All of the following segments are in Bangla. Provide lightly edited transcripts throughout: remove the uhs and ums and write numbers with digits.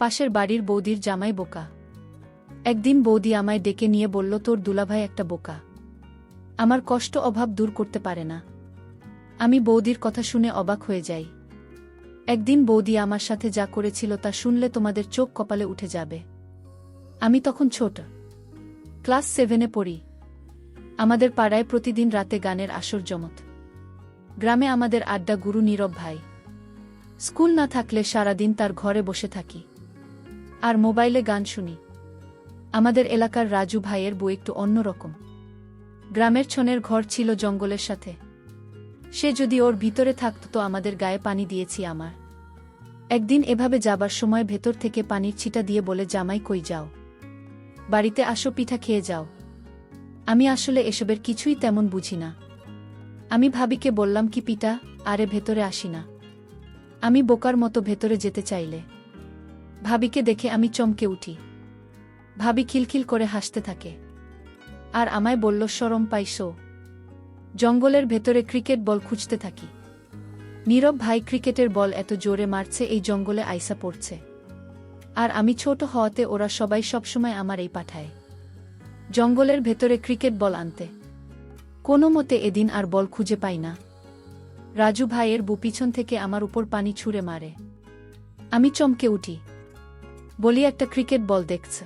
পাশের বাড়ির বৌদির জামাই বোকা। একদিন বৌদি আমায় ডেকে নিয়ে বলল, তোর দুলাভাই একটা বোকা, আমার কষ্ট অভাব দূর করতে পারে না। আমি বৌদির কথা শুনে অবাক হয়ে যাই। একদিন বৌদি আমার সাথে যা করেছিল তা শুনলে তোমাদের চোখ কপালে উঠে যাবে। আমি তখন ছোট, ক্লাস 7-এ পড়ি। আমাদের পাড়ায় প্রতিদিন রাতে গানের আসর জমত। গ্রামে আমাদের আড্ডা গুরু নীরব ভাই। স্কুল না থাকলে সারাদিন তার ঘরে বসে থাকি আর মোবাইলে গান শুনি। আমাদের এলাকার রাজু ভাইয়ের বউ একটু অন্যরকম। গ্রামের ছনের ঘর ছিল জঙ্গলের সাথে। সে যদি ওর ভিতরে থাকত তো আমাদের গায়ে পানি দিয়েছি আমার। একদিন এভাবে যাবার সময় ভেতর থেকে পানির ছিটা দিয়ে বলে, জামাই কই যাও, বাড়িতে আসো, পিঠা খেয়ে যাও। আমি আসলে এসবের কিছুই তেমন বুঝি না। আমি ভাবিকে বললাম, কি পিঠা? আরে ভেতরে আসি না। আমি বোকার মতো ভেতরে যেতে চাইলে ভাবিকে দেখে আমি চমকে উঠি। ভাবি খিলখিল করে হাসতে থাকে আর আমায় বলল, শরম পাইছো? জঙ্গলের ভেতরে ক্রিকেট বল খুঁজতে থাকি। নীরব ভাই ক্রিকেটের বল এত জোরে মারছে এই জঙ্গলে আইসা পড়ছে। আর আমি ছোট হওয়াতে ওরা সবাই সবসময় আমার এই পাঠায় জঙ্গলের ভেতরে ক্রিকেট বল আনতে। কোনো মতে এদিন আর বল খুঁজে পাই না। রাজু ভাইয়ের বউ পিছন থেকে আমার উপর পানি ছুঁড়ে মারে। আমি চমকে উঠি, বলি, একটা ক্রিকেট বল দেখছে।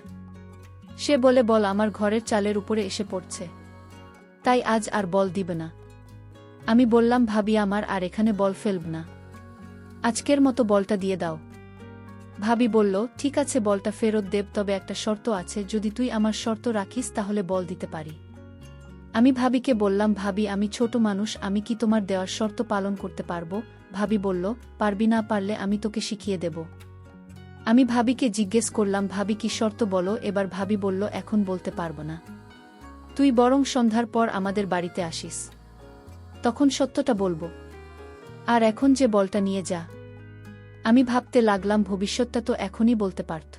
সে বলে, বল আমার ঘরের চালের উপরে এসে পড়ছে, তাই আজ আর বল দিবে না। আমি বললাম, ভাবি, আমার আর এখানে বল ফেলব না, আজকের মতো বলটা দিয়ে দাও। ভাবি বলল, ঠিক আছে, বলটা ফেরত দেব, তবে একটা শর্ত আছে, যদি তুই আমার শর্ত রাখিস তাহলে বল দিতে পারি। আমি ভাবিকে বললাম, ভাবি, আমি ছোট মানুষ, আমি কি তোমার দেওয়ার শর্ত পালন করতে পারবো? ভাবি বলল, পারবি, না পারলে আমি তোকে শিখিয়ে দেব। আমি ভাবিকে জিজ্ঞেস করলাম, ভাবি কি শর্ত বলো? এবার ভাবি বলল, এখন বলতে পারবো না, তুই বরং সন্ধ্যার পর আমাদের বাড়িতে আসিস, তখন সত্যটা বলবো। আর এখন যে বলটা নিয়ে যা। আমি ভাবতে লাগলাম, ভবিষ্যৎটা তো এখনই বলতে পারত,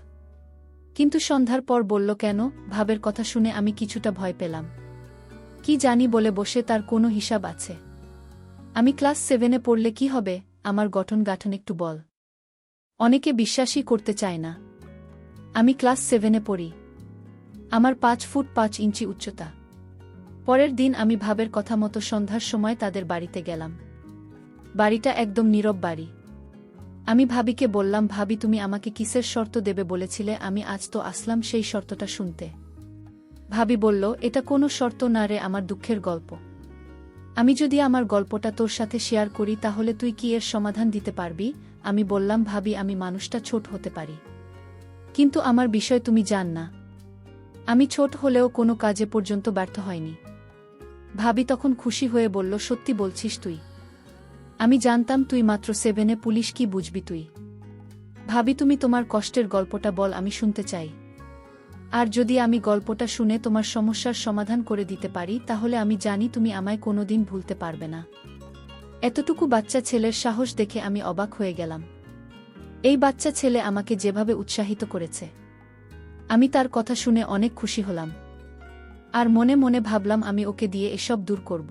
কিন্তু সন্ধ্যার পর বলল কেন? ভাবের কথা শুনে আমি কিছুটা ভয় পেলাম। কি জানি বলে বসে তার কোনো হিসাব আছে? আমি ক্লাস 7-এ পড়লে কি হবে? আমার গঠন গাঠন একটু বল। অনেকে বিশ্বাসই করতে চায় না। আমি ক্লাস 7-এ পড়ি। আমার 5 ফুট 5 ইঞ্চি উচ্চতা। পরের দিন আমি ভাবের কথা মতো সন্ধ্যার সময় তাদের বাড়িতে গেলাম। বাড়িটা একদম নীরব বাড়ি। আমি ভাবিকে বললাম, ভাবি, তুমি আমাকে কিসের শর্ত দেবে বলেছিলে? আমি আজ তো আসলাম সেই শর্তটা শুনতে। ভাবি বলল, এটা কোনো শর্ত না রে, আমার দুঃখের গল্প। আমি যদি আমার গল্পটা তোর সাথে শেয়ার করি তাহলে তুই কি এর সমাধান দিতে পারবি? আমি বললাম, ভাবি, আমি মানুষটা ছোট হতে পারি, কিন্তু আমার বিষয় তুমি জান না। আমি ছোট হলেও কোনো কাজে পর্যন্ত ব্যর্থ হয়নি। ভাবি তখন খুশি হয়ে বলল, সত্যি বলছিস তুই? আমি জানতাম তুই মাত্র 7-এ, পুলিশ কি বুঝবি তুই? ভাবি, তুমি তোমার কষ্টের গল্পটা বল, আমি শুনতে চাই। আর যদি আমি গল্পটা শুনে তোমার সমস্যার সমাধান করে দিতে পারি তাহলে আমি জানি তুমি আমায় কোনোদিন ভুলতে পারবে না। এতটুকু বাচ্চা ছেলের সাহস দেখে আমি অবাক হয়ে গেলাম। এই বাচ্চা ছেলে আমাকে যেভাবে উৎসাহিত করেছে, আমি তার কথা শুনে অনেক খুশি হলাম। আর মনে মনে ভাবলাম, আমি ওকে দিয়ে এসব দূর করব,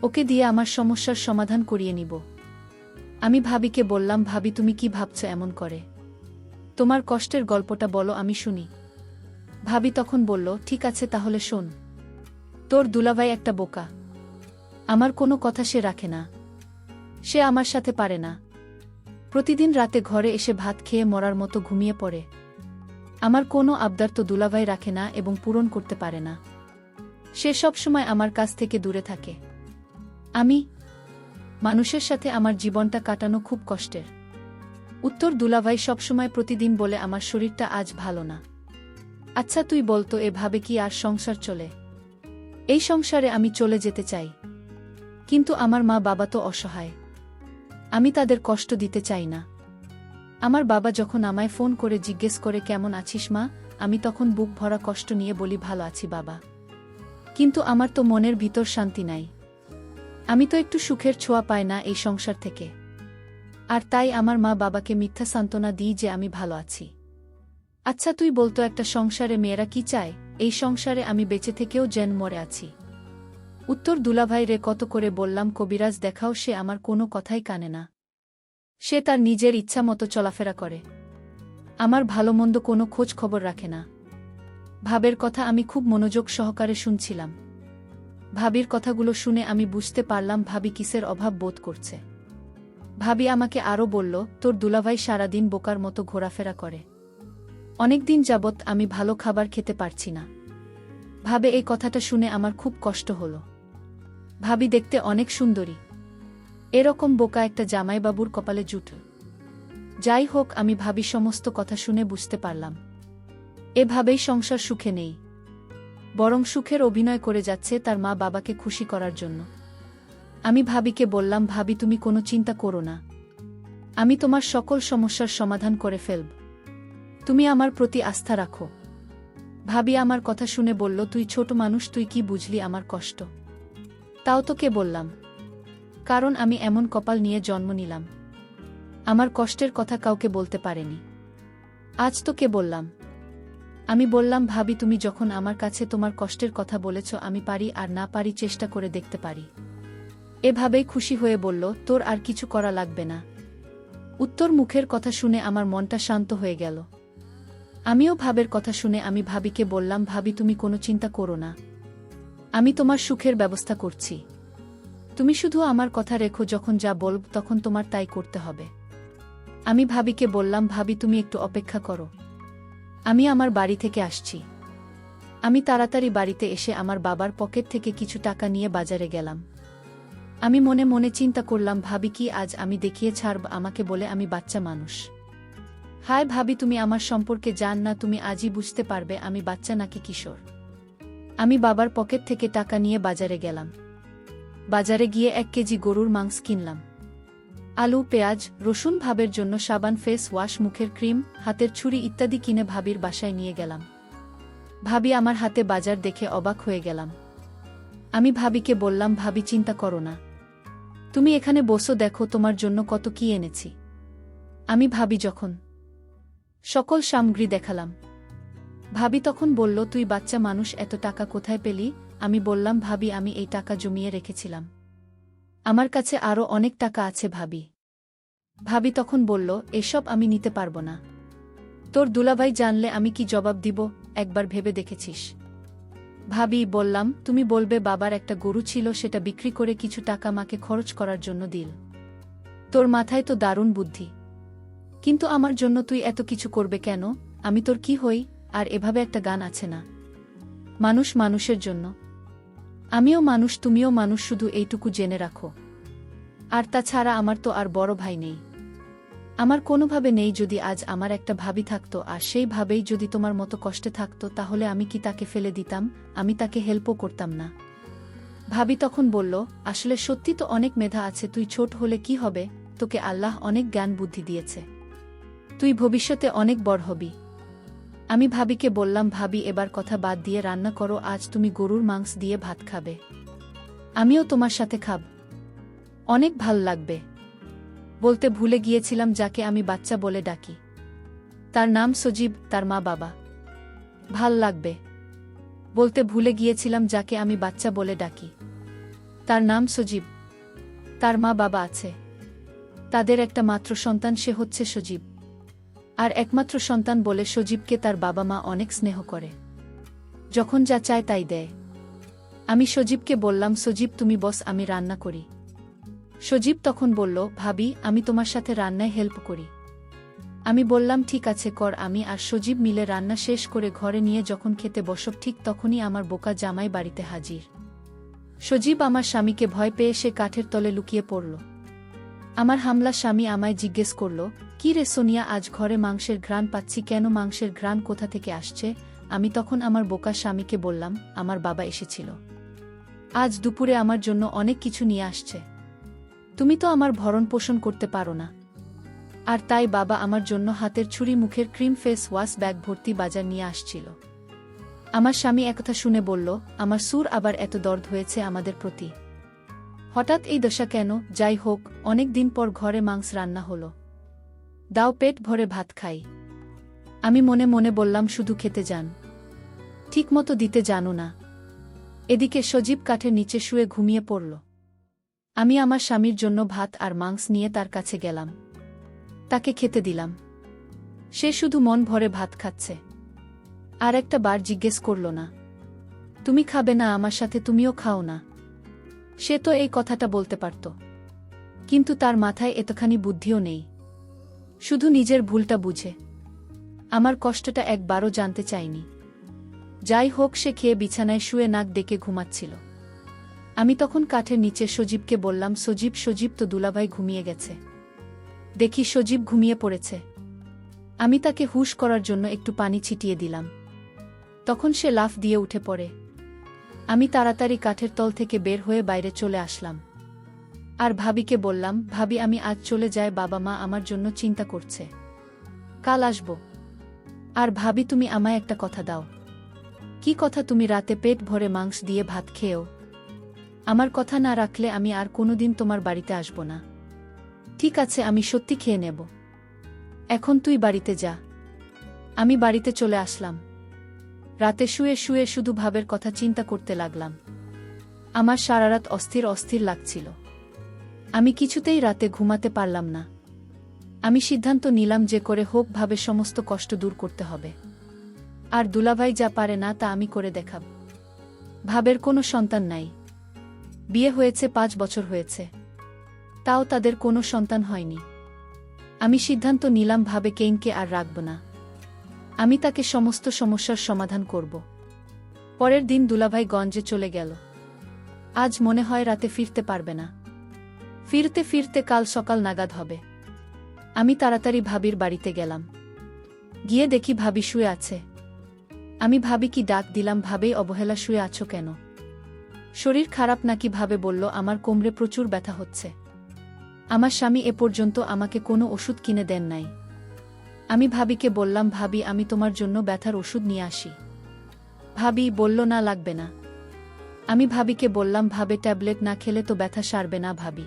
ওকে দিয়ে আমার সমস্যার সমাধান করিয়ে নিব। আমি ভাবিকে বললাম, ভাবি, তুমি কি ভাবছো এমন করে? তোমার কষ্টের গল্পটা বলো, আমি শুনি। ভাবি তখন বলল, ঠিক আছে, তাহলে শোন। তোর দুলাভাই একটা বোকা, আমার কোনো কথা সে রাখে না, সে আমার সাথে পারে না। প্রতিদিন রাতে ঘরে এসে ভাত খেয়ে মরার মতো ঘুমিয়ে পড়ে। আমার কোনো আবদার তো দুলাভাই রাখে না এবং পূরণ করতে পারে না। সে সব সময় আমার কাছ থেকে দূরে থাকে। মানুষের সাথে আমার জীবনটা কাটানো খুব কষ্টের। উত্তর, দুলাভাই সবসময় প্রতিদিন বলে আমার শরীরটা আজ ভালো না। আচ্ছা তুই বলতো, এভাবে কি আর সংসার চলে? এই সংসারে আমি চলে যেতে চাই, কিন্তু আমার মা বাবা তো অসহায়, আমি তাদের কষ্ট দিতে চাই না। আমার বাবা যখন আমায় ফোন করে জিজ্ঞেস করে, কেমন আছিস মা, আমি তখন বুক ভরা কষ্ট নিয়ে বলি, ভালো আছি বাবা, কিন্তু আমার তো মনের ভিতর শান্তি নাই। আমি তো একটু সুখের ছোঁয়া পাই না এই সংসার থেকে। আর তাই আমার মা বাবাকে মিথ্যা সান্ত্বনা দিই যে আমি ভালো আছি। আচ্ছা তুই বলতো, একটা সংসারে মেয়েরা কি চায়? এই সংসারে আমি বেঁচে থেকেও যেন মরে আছি। উত্তর, দুলাভাই রে, কত করে বললাম কবিরাজ দেখাও, সে আমার কোনো কথাই কানে না। সে তার নিজের ইচ্ছা মতো চলাফেরা করে। আমার ভালো মন্দ কোনো খোঁজ খবর রাখে না। ভাবের কথা আমি খুব মনোযোগ সহকারে শুনছিলাম। ভাবির কথাগুলো শুনে আমি বুঝতে পারলাম ভাবি কিসের অভাব বোধ করছে। ভাবি আমাকে আরও বলল, তোর দুলাভাই সারাদিন বোকার মতো ঘোরাফেরা করে। অনেকদিন যাবৎ আমি ভালো খাবার খেতে পারছি না। ভাবে এই কথাটা শুনে আমার খুব কষ্ট হল। ভাবি দেখতে অনেক সুন্দরী। এরকম বোকা একটা জামাইবাবুর কপালে জুটল। যাই হোক, আমি ভাবি সমস্ত কথা শুনে বুঝতে পারলাম এভাবেই সংসার সুখে নেই, বরং সুখের অভিনয় করে যাচ্ছে তার মা বাবাকে খুশি করার জন্য। আমি ভাবিকে বললাম, ভাবি তুমি কোনো চিন্তা করো না, আমি তোমার সকল সমস্যার সমাধান করে ফেলব। তুমি আমার প্রতি আস্থা রাখো। ভাবি আমার কথা শুনে বলল, তুই ছোট মানুষ, তুই কি বুঝলি আমার কষ্ট? তাও তোকে বললাম, কারণ আমি এমন কপাল নিয়ে জন্ম নিলাম, আমার কষ্টের কথা কাউকে বলতে পারেনি। আজ তোকে বললাম। আমি বললাম, ভাবি তুমি যখন আমার কাছে তোমার কষ্টের কথা বলেছ, আমি পারি আর না পারি চেষ্টা করে দেখতে পারি। এভাবেই খুশি হয়ে বলল, তোর আর কিছু করা লাগবে না। উত্তর মুখের কথা শুনে আমার মনটা শান্ত হয়ে গেল। আমিও ভাবের কথা শুনে আমি ভাবিকে বললাম, ভাবি তুমি কোনো চিন্তা করো না, আমি তোমার সুখের ব্যবস্থা করছি। তুমি শুধু আমার কথা রেখো, যখন যা বলব তখন তোমার তাই করতে হবে। আমি ভাবিকে বললাম, ভাবি তুমি একটু অপেক্ষা করো, আমি আমার বাড়ি থেকে আসছি। আমি তাড়াতাড়ি বাড়িতে এসে আমার বাবার পকেট থেকে কিছু টাকা নিয়ে বাজারে গেলাম। আমি মনে মনে চিন্তা করলাম, ভাবি কি আজ আমি দেখিয়ে ছাড়ব আমাকে বলে আমি বাচ্চা মানুষ। হায় ভাবি, তুমি আমার সম্পর্কে জান না, তুমি আজই বুঝতে পারবে আমি বাচ্চা নাকি কিশোর। আমি বাবার পকেট থেকে টাকা নিয়ে বাজারে গেলাম। বাজারে গিয়ে 1 কেজি গরুর মাংস কিনলাম। আলু, পেঁয়াজ, রসুন, ভাবের জন্য সাবান, ফেস ওয়াশ, মুখের ক্রিম, হাতের ছুরি ইত্যাদি কিনে ভাবির বাসায় নিয়ে গেলাম। ভাবি আমার হাতে বাজার দেখে অবাক হয়ে গেলাম। আমি ভাবিকে বললাম, ভাবি চিন্তা করো না, তুমি এখানে বসো, দেখো তোমার জন্য কত কি এনেছি। আমি ভাবি যখন সকল সামগ্রী দেখালাম, ভাবি তখন বলল, তুই বাচ্চা মানুষ, এত টাকা কোথায় পেলি? আমি বললাম, ভাবি আমি এই টাকা জমিয়ে রেখেছিলাম, আমার কাছে আরও অনেক টাকা আছে ভাবি। ভাবি তখন বলল, এসব আমি নিতে পারবো না, তোর দুলাভাই জানলে আমি কি জবাব দিব, একবার ভেবে দেখেছিস? ভাবি বললাম, তুমি বলবে বাবার একটা গরু ছিল, সেটা বিক্রি করে কিছু টাকা মাকে খরচ করার জন্য দিল। তোর মাথায় তো দারুণ বুদ্ধি, কিন্তু আমার জন্য তুই এত কিছু করবে কেন? আমি তোর কি হই? আর এভাবে একটা গান আছে না, মানুষ মানুষের জন্য। আমিও মানুষ, তুমিও মানুষ, শুধু এইটুকু জেনে রাখো। আর তাছাড়া আমার তো আর বড় ভাই নেই, আমার কোনোভাবে নেই। যদি আজ আমার একটা ভাবি থাকতো আর সেই ভাবেই যদি তোমার মতো কষ্টে থাকতো, তাহলে আমি কি তাকে ফেলে দিতাম? আমি তাকে হেল্পও করতাম না। ভাবি তখন বলল, আসলে সত্যি তো অনেক মেধা আছে, তুই ছোট হলে কি হবে, তোকে আল্লাহ অনেক জ্ঞান বুদ্ধি দিয়েছে, তুই ভবিষ্যতে অনেক বড় হবি। আমি ভাবিকে বললাম, ভাবি এবার কথা বাদ দিয়ে রান্না করো, আজ তুমি গরুর মাংস দিয়ে ভাত খাবে, আমিও তোমার সাথে খাব, অনেক ভাল লাগবে। বলতে ভুলে গিয়েছিলাম যাকে আমি বাচ্চা বলে ডাকি, তার নাম সজীব, তার মা বাবা। ভাল লাগবে বলতে ভুলে গিয়েছিলাম যাকে আমি বাচ্চা বলে ডাকি, তার নাম সজীব, তার মা বাবা আছে, তাদের একটা মাত্র সন্তান, সে হচ্ছে সজীব। আর একমাত্র সন্তান বলে সজীবকে তার বাবা মা অনেক স্নেহ করে, যখন যা চায় তাই দেয়। আমি সজীবকে বললাম, সজীব তুমি বস, আমি রান্না করি। সজীব তখন বলল, ভাবি আমি তোমার সাথে রান্নায় হেল্প করি। আমি বললাম, ঠিক আছে কর। আমি আর সজীব মিলে রান্না শেষ করে ঘরে নিয়ে যখন খেতে বসব, ঠিক তখনই আমার বোকা জামাই বাড়িতে হাজির। সজীব আমার স্বামীকে ভয় পেয়ে সে কাঠের তলে লুকিয়ে পড়ল। আমার হামলা স্বামী আমায় জিজ্ঞেস করল, কি রে সোনিয়া, আজ ঘরে মাংসের ঘ্রাণ পাচ্ছি কেন? মাংসের ঘ্রাণ কোথা থেকে আসছে? আমি তখন আমার বোকা স্বামীকে বললাম, আমার বাবা এসেছিল, আজ দুপুরে আমার জন্য অনেক কিছু নিয়ে আসছে, তুমি তো আমার ভরণ পোষণ করতে পারো না, আর তাই বাবা আমার জন্য হাতের ছুরি, মুখের ক্রিম, ফেস ওয়াশ, ব্যাগ ভর্তি বাজার নিয়ে আসছিল। আমার স্বামী একথা শুনে বলল, আমার সুর আবার এত দর্দ হয়েছে আমাদের প্রতি, হঠাৎ এই দশা কেন? যাই হোক, অনেক দিন পর ঘরে মাংস রান্না হলো, দাও পেট ভরে ভাত খাই। আমি মনে মনে বললাম, শুধু খেতে যান, ঠিকমতো দিতে জানো না। এদিকে সজীব কাঠের নিচে শুয়ে ঘুমিয়ে পড়ল। আমি আমার স্বামীর জন্য ভাত আর মাংস নিয়ে তার কাছে গেলাম, তাকে খেতে দিলাম। সে শুধু মন ভরে ভাত খাচ্ছে। আর একটা বার জিজ্ঞেস করল না, তুমি খাবে না আমার সাথে, তুমিও খাও না। সে তো এই কথাটা বলতে পারত, কিন্তু তার মাথায় এতখানি বুদ্ধিও নেই। শুধু নিজের ভুলটা বুঝে আমার কষ্টটা একবারও জানতে চায়নি। যাই হোক, সে খেয়ে বিছানায় শুয়ে নাক ডেকে ঘুমাচ্ছিল। আমি তখন কাঠের নিচে সজীবকে বললাম, সজীব সজীব তো দুলাভাই ঘুমিয়ে গেছে। দেখি সজীব ঘুমিয়ে পড়েছে। আমি তাকে হুঁশ করার জন্য একটু পানি ছিটিয়ে দিলাম। তখন সে লাফ দিয়ে উঠে পড়ে। আমি তাড়াতাড়ি কাঠের তল থেকে বের হয়ে বাইরে চলে আসলাম। আর ভাবিকে বললাম, ভাবি আমি আজ চলে যাই, বাবা মা আমার জন্য চিন্তা করছে, কাল আসব। আর ভাবি তুমি আমায় একটা কথা দাও। কি কথা? তুমি রাতে পেট ভরে মাংস দিয়ে ভাত খেয়েও আমার কথা না রাখলে আমি আর কোনোদিন তোমার বাড়িতে আসব না। ঠিক আছে, আমি সত্যি খেয়ে নেব। এখন তুই বাড়িতে যা। আমি বাড়িতে চলে আসলাম। রাতে শুয়ে শুয়ে শুধু ভাবের কথা চিন্তা করতে লাগলাম। আমার সারারাত অস্থির অস্থির লাগছিল। আমি কিছুতেই রাতে ঘুমাতে পারলাম না। আমি সিদ্ধান্ত নিলাম যে করে হোক ভাবের সমস্ত কষ্ট দূর করতে হবে। আর দুলাভাই যা পারে না তা আমি করে দেখাব। ভাবের কোনো সন্তান নাই। বিয়ে হয়েছে 5 বছর হয়েছে, তাও তাদের কোনো সন্তান হয়নি। আমি সিদ্ধান্ত নিলাম ভাবে কেইনকে আর রাখব না। আমি তাকে সমস্ত সমস্যার সমাধান করব। পরের দিন দুলাভাই গঞ্জে চলে গেল। আজ মনে হয় রাতে ফিরতে পারবে না। ফিরতে ফিরতে কাল সকাল নাগাদ হবে। আমি তাড়াতাড়ি ভাবির বাড়িতে গেলাম। গিয়ে দেখি ভাবি শুয়ে আছে। আমি ভাবি কি ডাক দিলাম, ভাবেই অবহেলা, শুয়ে আছো কেন? শরীর খারাপ নাকি? ভাবে বলল, আমার কোমরে প্রচুর ব্যথা হচ্ছে। আমার স্বামী এ পর্যন্ত আমাকে কোনো ওষুধ কিনে দেন নাই। আমি ভাবিকে বললাম, ভাবি আমি তোমার জন্য ব্যথার ওষুধ নিয়ে আসি। ভাবি বলল, না লাগবে না। আমি ভাবিকে বললাম, ভাবে ট্যাবলেট না খেলে তো ব্যথা সারবে না ভাবি।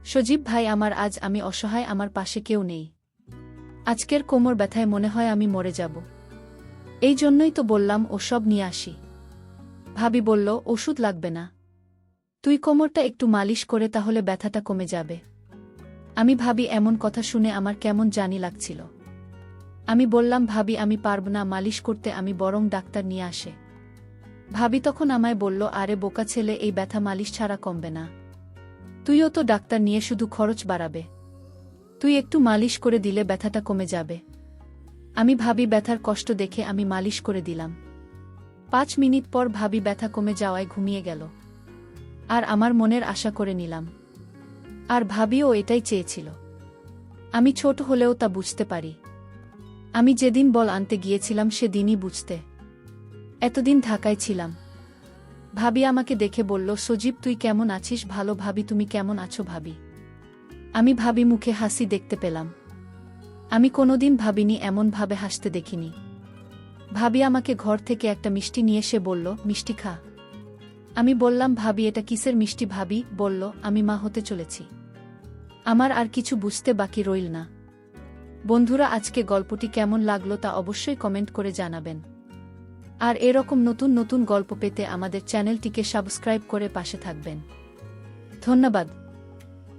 সজীব ভাই আমার, আজ আমি অসহায়, আমার পাশে কেউ নেই। আজকের কোমর ব্যথায় মনে হয় আমি মরে যাব। এই জন্যই তো বললাম ওসব নিয়ে আসি। ভাবি বলল, ওষুধ লাগবে না, তুই কোমরটা একটু মালিশ করে তাহলে ব্যথাটা কমে যাবে। আমি ভাবি এমন কথা শুনে আমার কেমন জানি লাগছিল। আমি বললাম, ভাবি আমি পারব না মালিশ করতে, আমি বরং ডাক্তার নিয়ে আসে। ভাবি তখন আমায় বলল, আরে বোকা ছেলে, এই ব্যথা মালিশ ছাড়া কমবে না। তুইও তো ডাক্তার নিয়ে শুধু খরচ বাড়াবে। তুই একটু মালিশ করে দিলে ব্যথাটা কমে যাবে। আমি ভাবি ব্যথার কষ্ট দেখে আমি মালিশ করে দিলাম। 5 মিনিট পর ভাবি ব্যথা কমে যাওয়ায় ঘুমিয়ে গেল। আর আমার মনের আশা করে নিলাম। আর ভাবিও এটাই চেয়েছিল। আমি ছোট হলেও তা বুঝতে পারি। আমি যেদিন বল আনতে গিয়েছিলাম সেদিনই বুঝতে। এতদিন ঢাকায় ছিলাম। ভাবি আমাকে দেখে বলল, সজীব তুই কেমন আছিস? ভালো। ভাবি তুমি কেমন আছো? ভাবি। আমি ভাবি মুখে হাসি দেখতে পেলাম। আমি কোনোদিন ভাবিনি, এমন ভাবে হাসতে দেখিনি। ভাবি আমাকে ঘর থেকে একটা মিষ্টি নিয়ে এসে বলল, মিষ্টি খা। আমি বললাম, ভাবি এটা কিসের মিষ্টি? ভাবি বলল, আমি মা হতে চলেছি। আমার আর কিছু বুঝতে বাকি রইল না। বন্ধুরা, আজকে গল্পটি কেমন লাগলো তা অবশ্যই কমেন্ট করে জানাবেন। আর এরকম নতুন নতুন গল্প পেতে আমাদের চ্যানেলটিকে সাবস্ক্রাইব করে পাশে থাকবেন। ধন্যবাদ।